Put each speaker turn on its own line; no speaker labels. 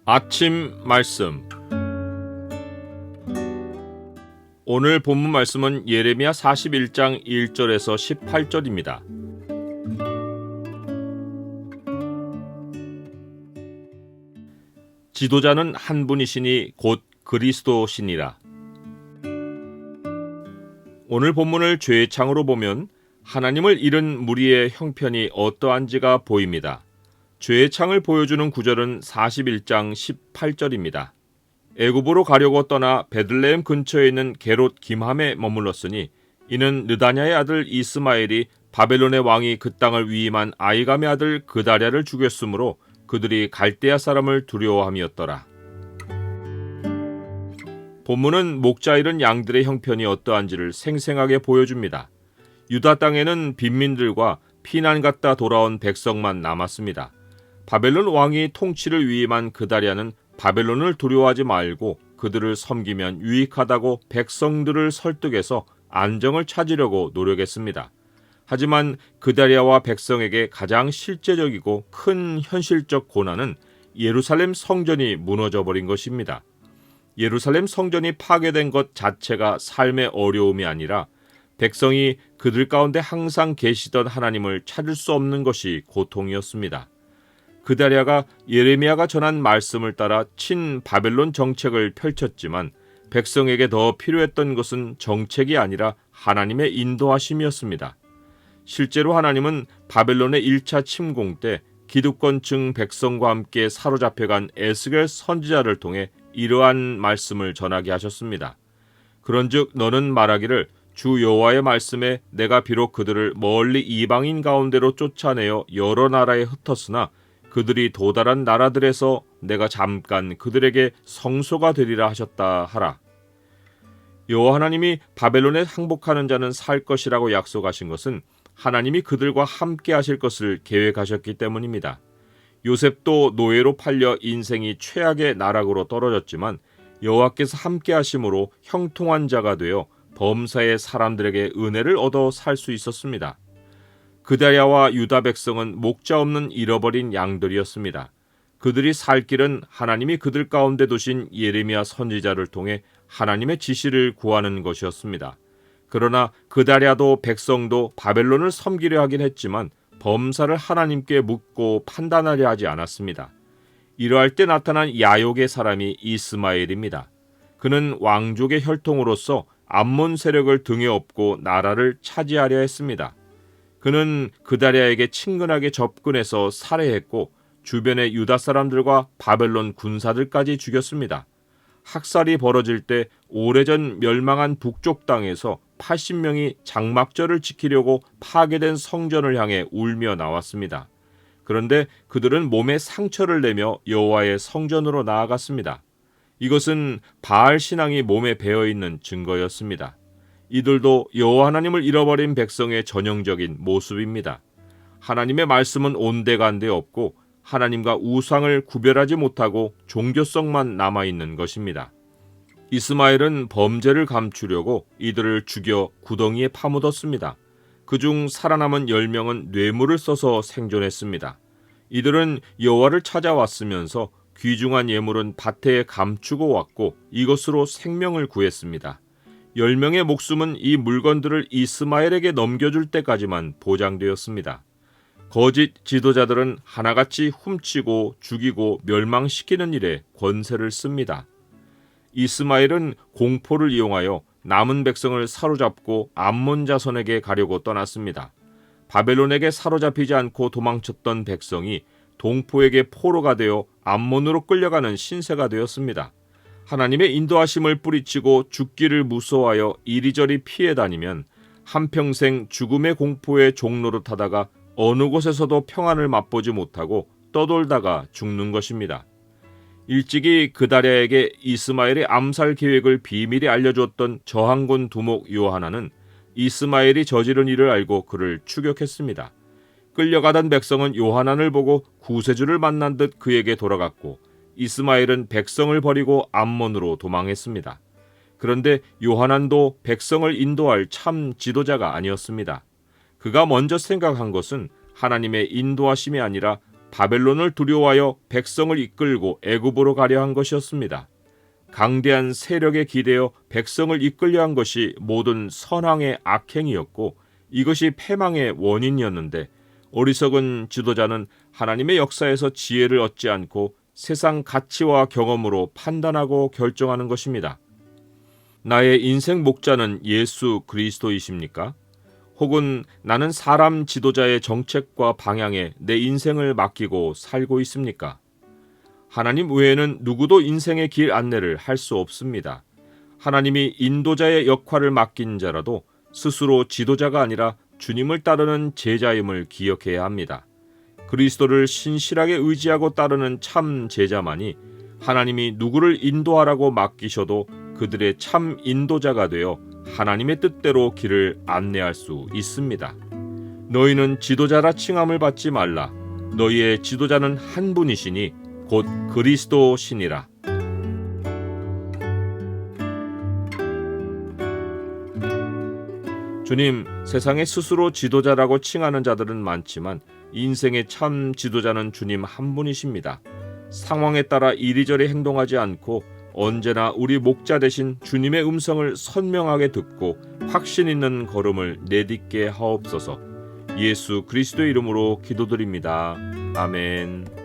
아침 말씀. 오늘 본문 말씀은 예레미야 41장 1절에서 18절입니다. 지도자는 한 분이시니 곧 그리스도시니라. 오늘 본문을 죄의 창으로 보면 하나님을 잃은 무리의 형편이 어떠한지가 보입니다. 죄의 창을 보여주는 구절은 41장 18절입니다. 애굽으로 가려고 떠나 베들레헴 근처에 있는 게롯 김함에 머물렀으니 이는 느다냐의 아들 이스마엘이 바벨론의 왕이 그 땅을 위임한 아이감의 아들 그다랴를 죽였으므로 그들이 갈대아 사람을 두려워함이었더라. 본문은 목자 잃은 양들의 형편이 어떠한지를 생생하게 보여줍니다. 유다 땅에는 빈민들과 피난 갔다 돌아온 백성만 남았습니다. 바벨론 왕이 통치를 위임한 그다랴는 바벨론을 두려워하지 말고 그들을 섬기면 유익하다고 백성들을 설득해서 안정을 찾으려고 노력했습니다. 하지만 그다랴와 백성에게 가장 실제적이고 큰 현실적 고난은 예루살렘 성전이 무너져버린 것입니다. 예루살렘 성전이 파괴된 것 자체가 삶의 어려움이 아니라 백성이 그들 가운데 항상 계시던 하나님을 찾을 수 없는 것이 고통이었습니다. 그다랴가 예레미야가 전한 말씀을 따라 친 바벨론 정책을 펼쳤지만 백성에게 더 필요했던 것은 정책이 아니라 하나님의 인도하심이었습니다. 실제로 하나님은 바벨론의 1차 침공 때 기득권층 백성과 함께 사로잡혀간 에스겔 선지자를 통해 이러한 말씀을 전하게 하셨습니다. 그런즉 너는 말하기를 주 여호와의 말씀에 내가 비록 그들을 멀리 이방인 가운데로 쫓아내어 여러 나라에 흩었으나 그들이 도달한 나라들에서 내가 잠깐 그들에게 성소가 되리라 하셨다 하라. 여호와 하나님이 바벨론에 항복하는 자는 살 것이라고 약속하신 것은 하나님이 그들과 함께 하실 것을 계획하셨기 때문입니다. 요셉도 노예로 팔려 인생이 최악의 나락으로 떨어졌지만 여호와께서 함께 하심으로 형통한 자가 되어 범사의 사람들에게 은혜를 얻어 살 수 있었습니다. 그다랴와 유다 백성은 목자 없는 잃어버린 양들이었습니다. 그들이 살 길은 하나님이 그들 가운데 두신 예레미야 선지자를 통해 하나님의 지시를 구하는 것이었습니다. 그러나 그다랴도 백성도 바벨론을 섬기려 하긴 했지만 범사를 하나님께 묻고 판단하려 하지 않았습니다. 이러할 때 나타난 야욕의 사람이 이스마엘입니다. 그는 왕족의 혈통으로서 암몬 세력을 등에 업고 나라를 차지하려 했습니다. 그는 그다랴에게 친근하게 접근해서 살해했고 주변의 유다 사람들과 바벨론 군사들까지 죽였습니다. 학살이 벌어질 때 오래전 멸망한 북쪽 땅에서 80명이 장막절을 지키려고 파괴된 성전을 향해 울며 나왔습니다. 그런데 그들은 몸에 상처를 내며 여호와의 성전으로 나아갔습니다. 이것은 바알 신앙이 몸에 배어있는 증거였습니다. 이들도 여호와 하나님을 잃어버린 백성의 전형적인 모습입니다. 하나님의 말씀은 온데간데 없고 하나님과 우상을 구별하지 못하고 종교성만 남아있는 것입니다. 이스마엘은 범죄를 감추려고 이들을 죽여 구덩이에 파묻었습니다. 그중 살아남은 10명은 뇌물을 써서 생존했습니다. 이들은 여호와를 찾아왔으면서 귀중한 예물은 밭에 감추고 왔고 이것으로 생명을 구했습니다. 10명의 목숨은 이 물건들을 이스마엘에게 넘겨줄 때까지만 보장되었습니다. 거짓 지도자들은 하나같이 훔치고 죽이고 멸망시키는 일에 권세를 씁니다. 이스마엘은 공포를 이용하여 남은 백성을 사로잡고 암몬 자손에게 가려고 떠났습니다. 바벨론에게 사로잡히지 않고 도망쳤던 백성이 동포에게 포로가 되어 암몬으로 끌려가는 신세가 되었습니다. 하나님의 인도하심을 뿌리치고 죽기를 무서워하여 이리저리 피해 다니면 한평생 죽음의 공포의 종로를 타다가 어느 곳에서도 평안을 맛보지 못하고 떠돌다가 죽는 것입니다. 일찍이 그다랴에게 이스마엘의 암살 계획을 비밀히 알려주었던 저항군 두목 요하나는 이스마엘이 저지른 일을 알고 그를 추격했습니다. 끌려가던 백성은 요하난을 보고 구세주를 만난 듯 그에게 돌아갔고 이스마엘은 백성을 버리고 암몬으로 도망했습니다. 그런데 요하난도 백성을 인도할 참 지도자가 아니었습니다. 그가 먼저 생각한 것은 하나님의 인도하심이 아니라 바벨론을 두려워하여 백성을 이끌고 애굽으로 가려 한 것이었습니다. 강대한 세력에 기대어 백성을 이끌려 한 것이 모든 선왕의 악행이었고 이것이 패망의 원인이었는데 어리석은 지도자는 하나님의 역사에서 지혜를 얻지 않고 세상 가치와 경험으로 판단하고 결정하는 것입니다. 나의 인생 목자는 예수 그리스도이십니까? 혹은 나는 사람 지도자의 정책과 방향에 내 인생을 맡기고 살고 있습니까? 하나님 외에는 누구도 인생의 길 안내를 할 수 없습니다. 하나님이 인도자의 역할을 맡긴 자라도 스스로 지도자가 아니라 주님을 따르는 제자임을 기억해야 합니다. 그리스도를 신실하게 의지하고 따르는 참 제자만이 하나님이 누구를 인도하라고 맡기셔도 그들의 참 인도자가 되어 하나님의 뜻대로 길을 안내할 수 있습니다. 너희는 지도자라 칭함을 받지 말라. 너희의 지도자는 한 분이시니 곧 그리스도시니라. 주님, 세상에 스스로 지도자라고 칭하는 자들은 많지만 인생의 참 지도자는 주님 한 분이십니다. 상황에 따라 이리저리 행동하지 않고 언제나 우리 목자 되신 주님의 음성을 선명하게 듣고 확신 있는 걸음을 내딛게 하옵소서. 예수 그리스도의 이름으로 기도드립니다. 아멘.